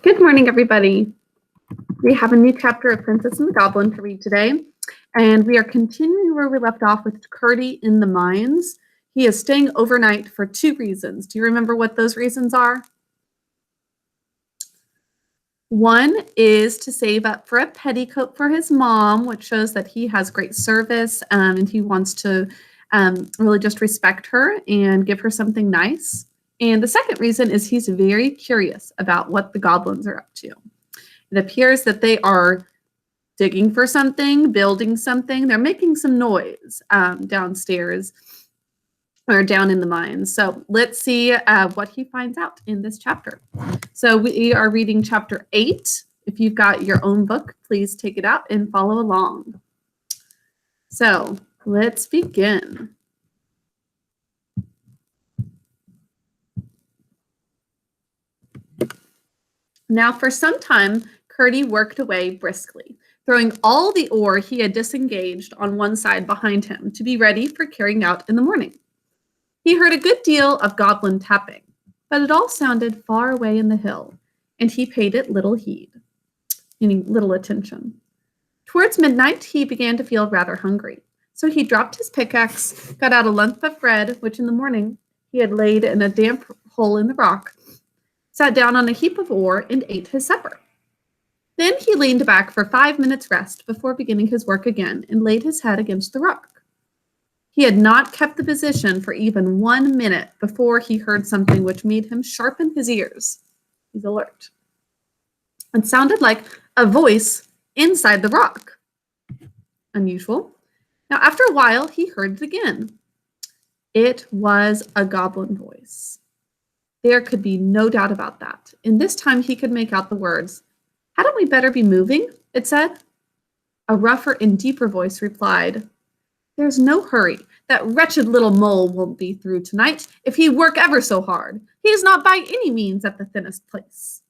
Good morning, everybody. We have a new chapter of Princess and the Goblin to read today, and we are continuing where we left off with Curdy in the mines. He is staying overnight for two reasons. Do you remember what those reasons are? One is to save up for a petticoat for his mom, which shows that he has great service and he wants to really just respect her and give her something nice. And the second reason is he's very curious about what the goblins are up to. It appears that they are digging for something, building something. They're making some noise downstairs or down in the mines. So let's see what he finds out in this chapter. So we are reading chapter 8. If you've got your own book, please take it out and follow along. So let's begin. Now, for some time, Curdy worked away briskly, throwing all the ore he had disengaged on one side behind him to be ready for carrying out in the morning. He heard a good deal of goblin tapping, but it all sounded far away in the hill, and he paid it little heed, meaning little attention. Towards midnight, he began to feel rather hungry, so he dropped his pickaxe, got out a lump of bread, which in the morning he had laid in a damp hole in the rock, sat down on a heap of ore, and ate his supper. Then he leaned back for 5 minutes' rest before beginning his work again and laid his head against the rock. He had not kept the position for even 1 minute before he heard something which made him sharpen his ears. He's alert. It sounded like a voice inside the rock. Unusual. Now, after a while, he heard it again. It was a goblin voice. There could be no doubt about that. And this time he could make out the words. "Hadn't we better be moving?" it said. A rougher and deeper voice replied, "There's no hurry. That wretched little mole won't be through tonight if he work ever so hard. He is not by any means at the thinnest place."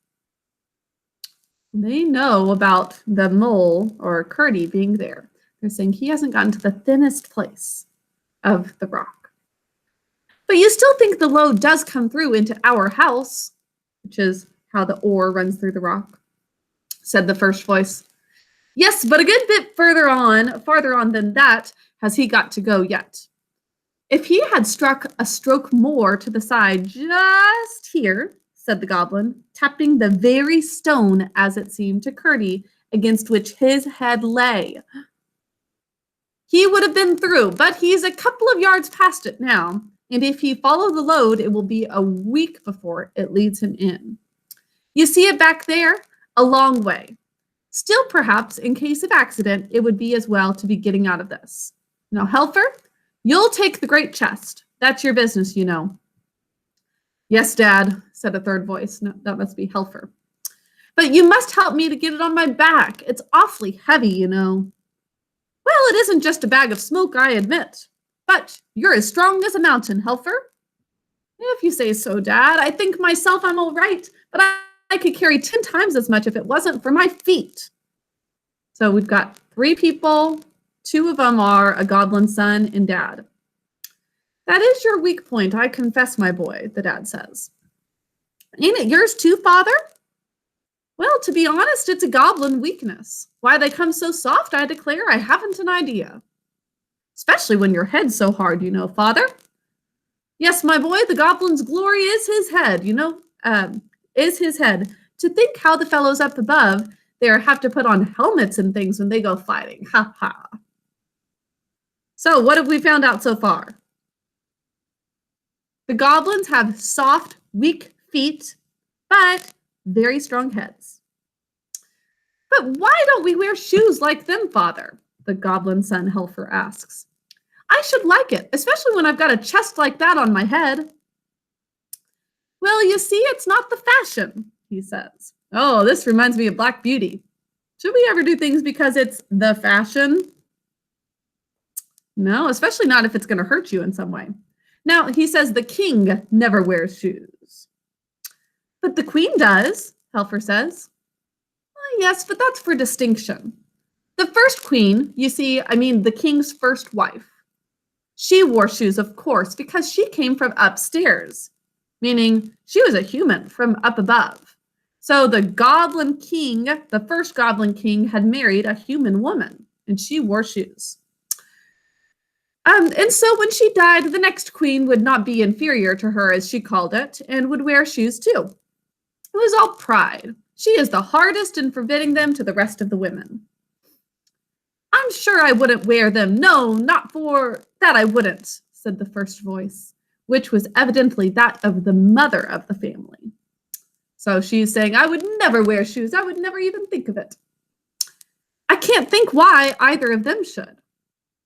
They know about the mole or Curdy being there. They're saying he hasn't gotten to the thinnest place of the rock. "But you still think the load does come through into our house," which is how the ore runs through the rock, said the first voice. "Yes, but a good bit farther on than that has he got to go yet. If he had struck a stroke more to the side just here," said the goblin, tapping the very stone, as it seemed to Curdy, against which his head lay, "he would have been through, but he's a couple of yards past it now. And if he follow the load, it will be a week before it leads him in. You see it back there? A long way. Still, perhaps, in case of accident, it would be as well to be getting out of this. Now, Helfer, you'll take the great chest. That's your business, you know." "Yes, Dad," said a third voice. No, that must be Helfer. "But you must help me to get it on my back. It's awfully heavy, you know." "Well, it isn't just a bag of smoke, I admit. But you're as strong as a mountain, Helfer." "If you say so, Dad. I think myself I'm all right, but I could carry 10 times as much if it wasn't for my feet." So we've got 3 people. 2 of them are a goblin son and Dad. "That is your weak point, I confess, my boy," the dad says. "Ain't it yours too, Father?" "Well, to be honest, it's a goblin weakness. Why they come so soft, I declare, I haven't an idea. Especially when your head's so hard, you know, Father." "Yes, my boy, the goblin's glory is his head, you know, is his head. To think how the fellows up above there have to put on helmets and things when they go fighting. Ha ha." So what have we found out so far? The goblins have soft, weak feet, but very strong heads. "But why don't we wear shoes like them, Father?" the goblin son Helfer asks. "I should like it, especially when I've got a chest like that on my head." "Well, you see, it's not the fashion," he says. "Oh, this reminds me of Black Beauty. Should we ever do things because it's the fashion? No, especially not if it's going to hurt you in some way." Now, he says the king never wears shoes. "But the queen does," Helfer says. "Yes, but that's for distinction. The first queen, you see, I mean the king's first wife. She wore shoes, of course, because she came from upstairs, meaning she was a human from up above. So the goblin king, the first goblin king, had married a human woman, and she wore shoes. And so when she died, the next queen would not be inferior to her, as she called it, and would wear shoes too. It was all pride. She is the hardest in forbidding them to the rest of the women. I'm sure I wouldn't wear them. No, not for that I wouldn't, said the first voice, which was evidently that of the mother of the family. So she's saying, I would never wear shoes. I would never even think of it. I can't think why either of them should.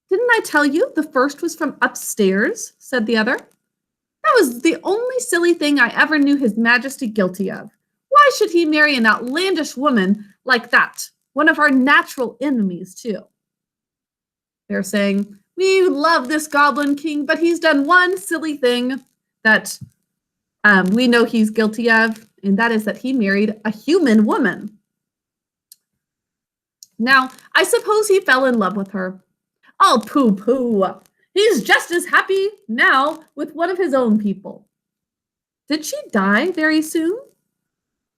Didn't I tell you the first was from upstairs, said the other. That was the only silly thing I ever knew His Majesty guilty of. Why should he marry an outlandish woman like that? One of our natural enemies, too. They're saying, we love this goblin king, but he's done one silly thing that we know he's guilty of, and that is that he married a human woman. Now, I suppose he fell in love with her. Oh, pooh-pooh. He's just as happy now with one of his own people. Did she die very soon?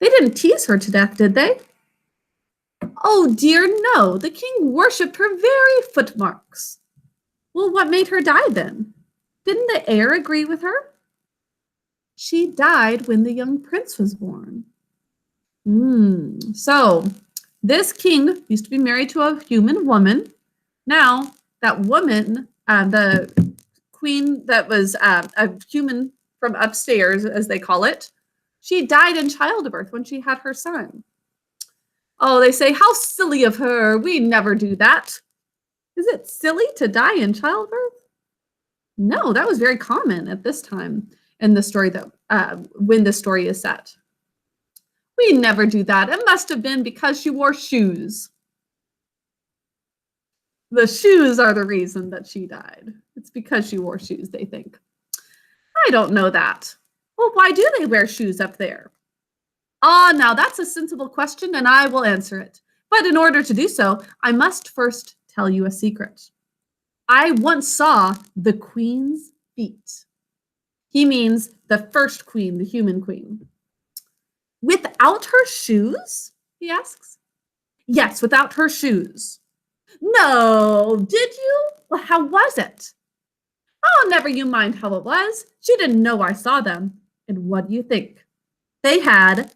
They didn't tease her to death, did they? Oh dear, no. The king worshipped her very footmarks. Well, what made her die then? Didn't the heir agree with her? She died when the young prince was born. So this king used to be married to a human woman. Now, that woman, the queen that was a human from upstairs, as they call it, she died in childbirth when she had her son. Oh, they say, how silly of her. We never do that. Is it silly to die in childbirth? No, that was very common at this time in the story that when the story is set. We never do that. It must have been because she wore shoes. The shoes are the reason that she died. It's because she wore shoes, they think. I don't know that. Well, why do they wear shoes up there? Now that's a sensible question, and I will answer it. But in order to do so, I must first tell you a secret. I once saw the queen's feet. He means the first queen, the human queen. Without her shoes? He asks. Yes, without her shoes. No, did you? Well, how was it? Oh, never you mind how it was. She didn't know I saw them. And what do you think? They had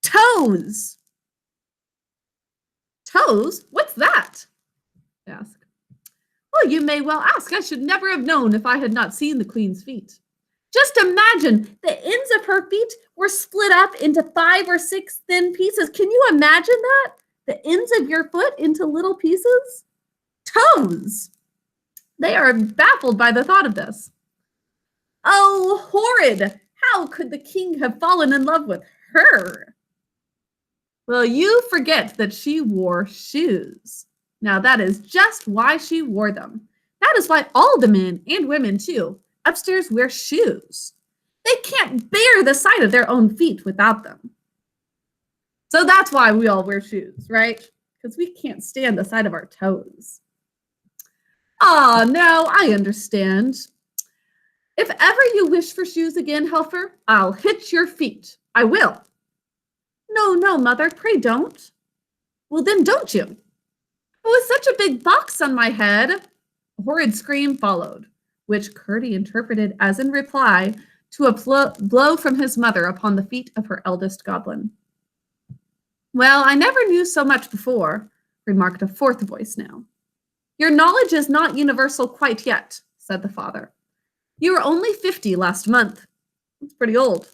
toes. Toes? What's that? I ask. Well, you may well ask. I should never have known if I had not seen the queen's feet. Just imagine the ends of her feet were split up into 5 or 6 thin pieces. Can you imagine that? The ends of your foot into little pieces? Toes. They are baffled by the thought of this. Oh, horrid! How could the king have fallen in love with her? Well, you forget that she wore shoes. Now, that is just why she wore them. That is why all the men and women, too, upstairs wear shoes. They can't bear the sight of their own feet without them. So that's why we all wear shoes, right? Because we can't stand the sight of our toes. Ah, now I understand. If ever you wish for shoes again, Helfer, I'll hit your feet. I will. No, no, mother, pray don't. Well, then don't you? With such a big box on my head. A horrid scream followed, which Curdie interpreted as in reply to a blow from his mother upon the feet of her eldest goblin. Well, I never knew so much before, remarked a fourth voice now. Your knowledge is not universal quite yet, said the father. You were only 50 last month. That's pretty old.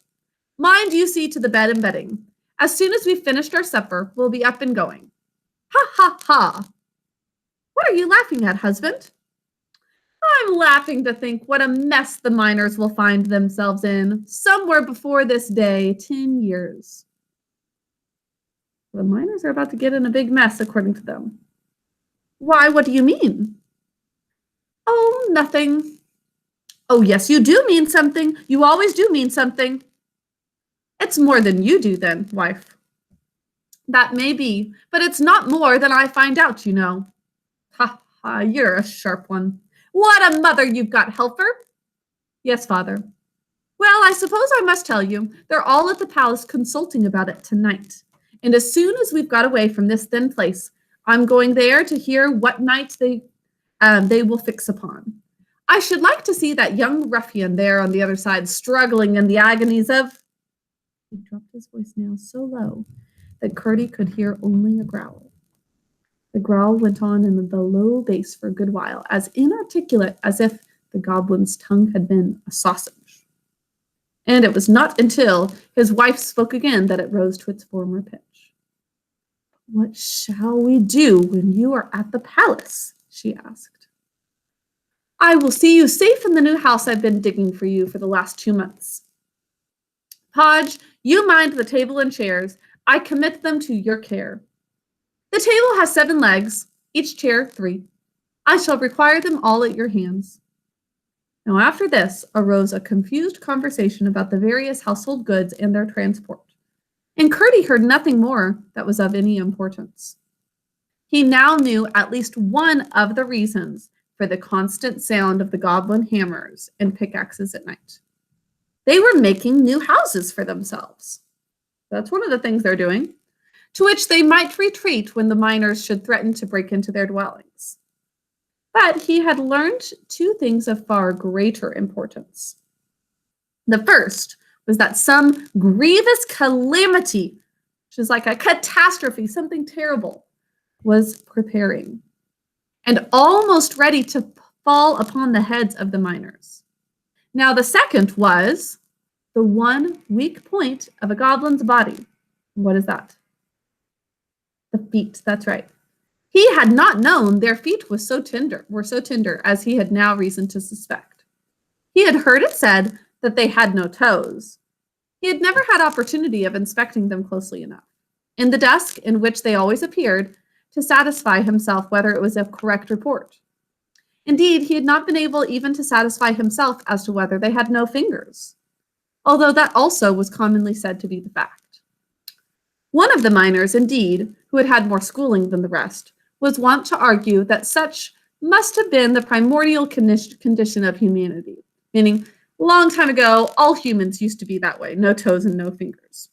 Mind you see to the bed and bedding. As soon as we've finished our supper, we'll be up and going. Ha, ha, ha. What are you laughing at, husband? I'm laughing to think what a mess the miners will find themselves in somewhere before this day, 10 years. The miners are about to get in a big mess, according to them. Why, what do you mean? Oh, nothing. Oh, yes, you do mean something. You always do mean something. It's more than you do then, wife. That may be, but it's not more than I find out, you know. Ha, ha, you're a sharp one. What a mother you've got, Helfer. Yes, father. Well, I suppose I must tell you, they're all at the palace consulting about it tonight. And as soon as we've got away from this thin place, I'm going there to hear what night they will fix upon. I should like to see that young ruffian there on the other side struggling in the agonies of... He dropped his voice now so low that Curdie could hear only a growl. The growl went on in the low bass for a good while, as inarticulate as if the goblin's tongue had been a sausage. And it was not until his wife spoke again that it rose to its former pitch. "What shall we do when you are at the palace?" she asked. "I will see you safe in the new house I've been digging for you for the last 2 months. Podge, you mind the table and chairs. I commit them to your care. The table has 7 legs, each chair 3. I shall require them all at your hands." Now after this arose a confused conversation about the various household goods and their transport, and Curdie heard nothing more that was of any importance. He now knew at least one of the reasons for the constant sound of the goblin hammers and pickaxes at night. They were making new houses for themselves. That's one of the things they're doing, to which they might retreat when the miners should threaten to break into their dwellings. But he had learned 2 things of far greater importance. The first was that some grievous calamity, which is like a catastrophe, something terrible, was preparing, and almost ready to fall upon the heads of the miners. Now the second was the one weak point of a goblin's body. What is that? The feet, that's right. He had not known their feet were so tender as he had now reason to suspect. He had heard it said that they had no toes. He had never had opportunity of inspecting them closely enough, in the dusk in which they always appeared, to satisfy himself whether it was a correct report. Indeed, he had not been able even to satisfy himself as to whether they had no fingers, although that also was commonly said to be the fact. One of the miners, indeed, who had had more schooling than the rest, was wont to argue that such must have been the primordial condition of humanity, meaning a long time ago, all humans used to be that way, no toes and no fingers.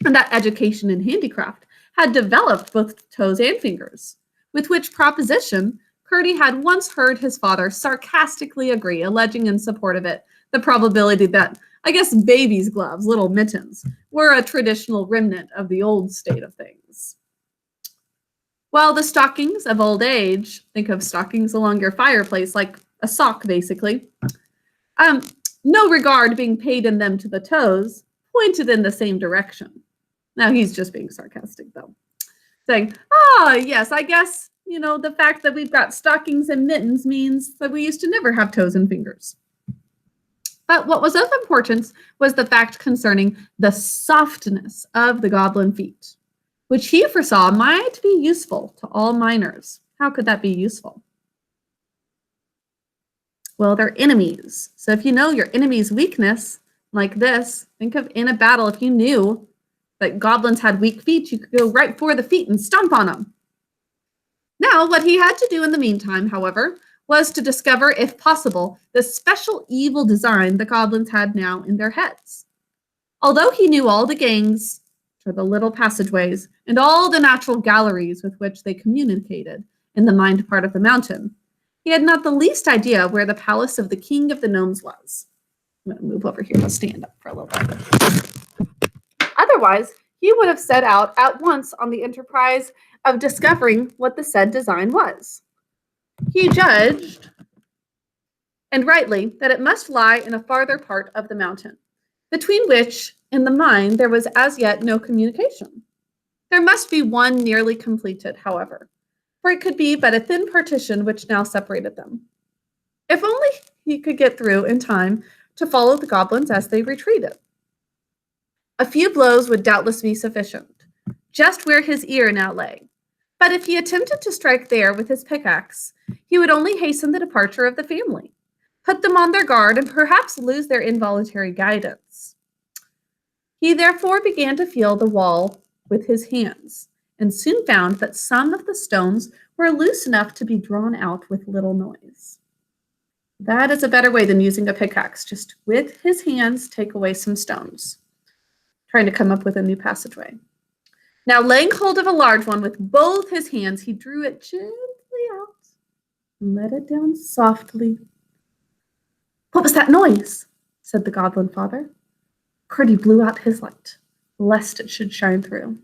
And that education in handicraft had developed both toes and fingers, with which proposition Curdie had once heard his father sarcastically agree, alleging in support of it the probability that, I guess, babies' gloves, little mittens, were a traditional remnant of the old state of things. While the stockings of old age, think of stockings along your fireplace like a sock, basically, no regard being paid in them to the toes, pointed in the same direction. Now he's just being sarcastic, though, saying, yes, I guess, the fact that we've got stockings and mittens means that we used to never have toes and fingers. But what was of importance was the fact concerning the softness of the goblin feet, which he foresaw might be useful to all miners. How could that be useful? Well, they're enemies. So if you know your enemy's weakness, like this, think of in a battle, if you knew that goblins had weak feet, you could go right for the feet and stomp on them. Now, what he had to do in the meantime, however, was to discover, if possible, the special evil design the goblins had now in their heads. Although he knew all the gangs, or the little passageways, and all the natural galleries with which they communicated in the mined part of the mountain, he had not the least idea where the palace of the king of the gnomes was. I'm going to move over here and stand up for a little bit. Otherwise, he would have set out at once on the enterprise of discovering what the said design was. He judged, and rightly, that it must lie in a farther part of the mountain, between which and the mine there was as yet no communication. There must be one nearly completed, however, for it could be but a thin partition which now separated them. If only he could get through in time to follow the goblins as they retreated. A few blows would doubtless be sufficient, just where his ear now lay. But if he attempted to strike there with his pickaxe, he would only hasten the departure of the family, put them on their guard, and perhaps lose their involuntary guidance. He therefore began to feel the wall with his hands, and soon found that some of the stones were loose enough to be drawn out with little noise. That is a better way than using a pickaxe. Just with his hands, take away some stones, trying to come up with a new passageway. Now, laying hold of a large one with both his hands, he drew it gently out and let it down softly. What was that noise? Said the goblin father. Curdie blew out his light, lest it should shine through.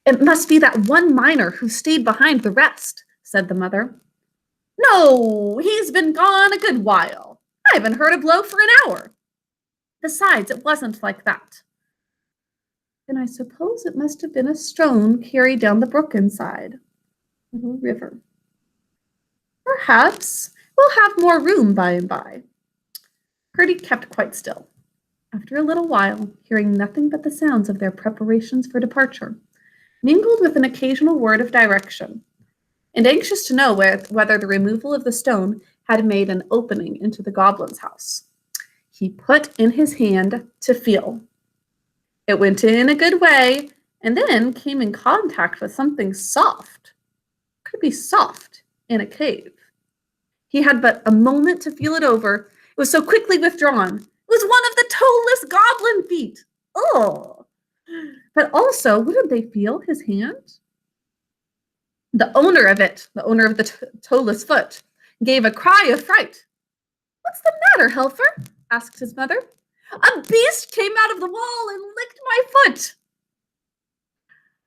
It must be that one miner who stayed behind the rest, said the mother. No, he's been gone a good while. I haven't heard a blow for an hour. Besides, it wasn't like that. Then I suppose it must have been a stone carried down the brook inside, the little river. Perhaps we'll have more room by and by. Curdie kept quite still. After a little while, hearing nothing but the sounds of their preparations for departure, mingled with an occasional word of direction, and anxious to know whether the removal of the stone had made an opening into the goblin's house, he put in his hand to feel. It went in a good way, and then came in contact with something soft. Could be soft in a cave. He had but a moment to feel it over. It was so quickly withdrawn. It was one of the toeless goblin feet. Oh! But also, wouldn't they feel his hand? The owner of the toeless foot, gave a cry of fright. What's the matter, Helfer? Asked his mother. A beast came out of the wall and licked my foot.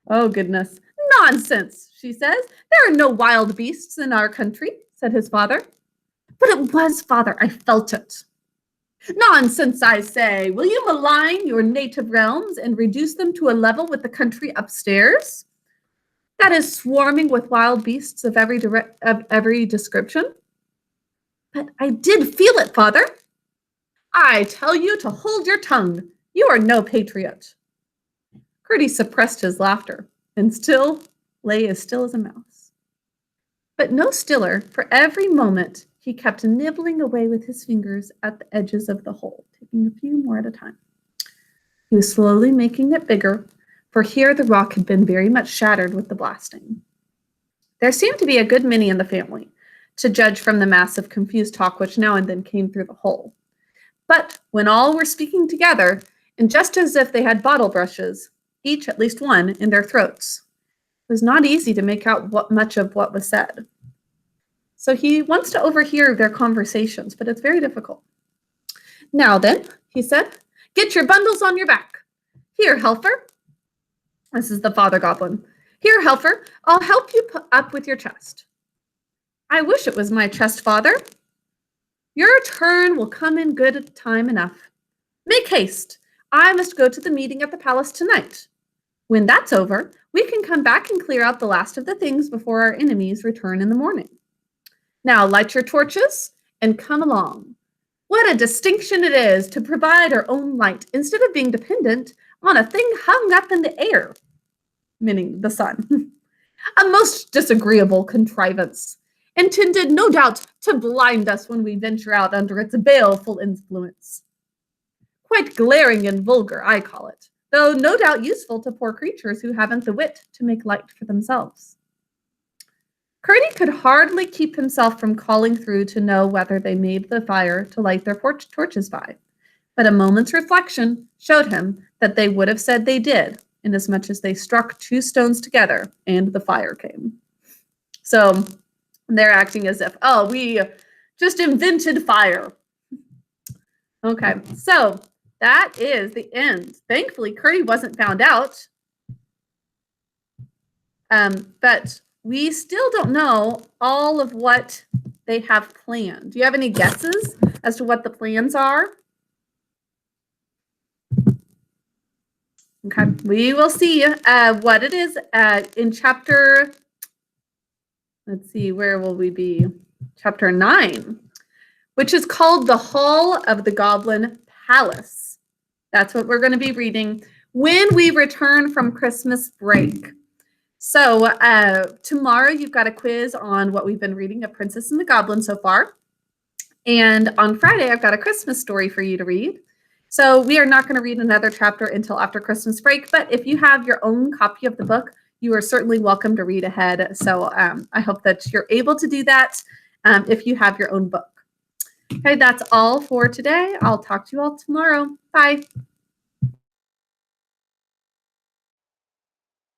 Oh, goodness. Nonsense, she says. There are no wild beasts in our country, said his father. But it was, father. I felt it. Nonsense, I say. Will you malign your native realms and reduce them to a level with the country upstairs? That is swarming with wild beasts of every description. But I did feel it, father. I tell you to hold your tongue. You are no patriot. Curdie suppressed his laughter and still lay as still as a mouse. But no stiller, for every moment he kept nibbling away with his fingers at the edges of the hole, taking a few more at a time. He was slowly making it bigger, for here the rock had been very much shattered with the blasting. There seemed to be a good many in the family, to judge from the mass of confused talk which now and then came through the hole. But when all were speaking together, and just as if they had bottle brushes, each at least one, in their throats, it was not easy to make out much of what was said. So he wants to overhear their conversations, but it's very difficult. Now then, he said, get your bundles on your back. Here, Helfer. This is the father goblin. Here, Helfer, I'll help you put up with your chest. I wish it was my chest, father. Your turn will come in good time enough. Make haste. I must go to the meeting at the palace tonight. When that's over, we can come back and clear out the last of the things before our enemies return in the morning. Now light your torches and come along. What a distinction it is to provide our own light instead of being dependent on a thing hung up in the air, meaning the sun. A most disagreeable contrivance, intended no doubt to blind us when we venture out under its baleful influence. Quite glaring and vulgar, I call it, though no doubt useful to poor creatures who haven't the wit to make light for themselves. Curdie could hardly keep himself from calling through to know whether they made the fire to light their torches by, but a moment's reflection showed him that they would have said they did, inasmuch as they struck two stones together and the fire came. So they're acting as if, oh, we just invented fire. Okay, so that is the end. Thankfully, Curdie wasn't found out. But we still don't know all of what they have planned. Do you have any guesses as to what the plans are? Okay, we will see what it is in chapter, let's see, where will we be? Chapter 9, which is called The Hall of the Goblin Palace. That's what we're going to be reading when we return from Christmas break. So tomorrow you've got a quiz on what we've been reading of Princess and the Goblin so far. And on Friday, I've got a Christmas story for you to read. So we are not going to read another chapter until after Christmas break. But if you have your own copy of the book, you are certainly welcome to read ahead. So I hope that you're able to do that if you have your own book. Okay, that's all for today. I'll talk to you all tomorrow. Bye.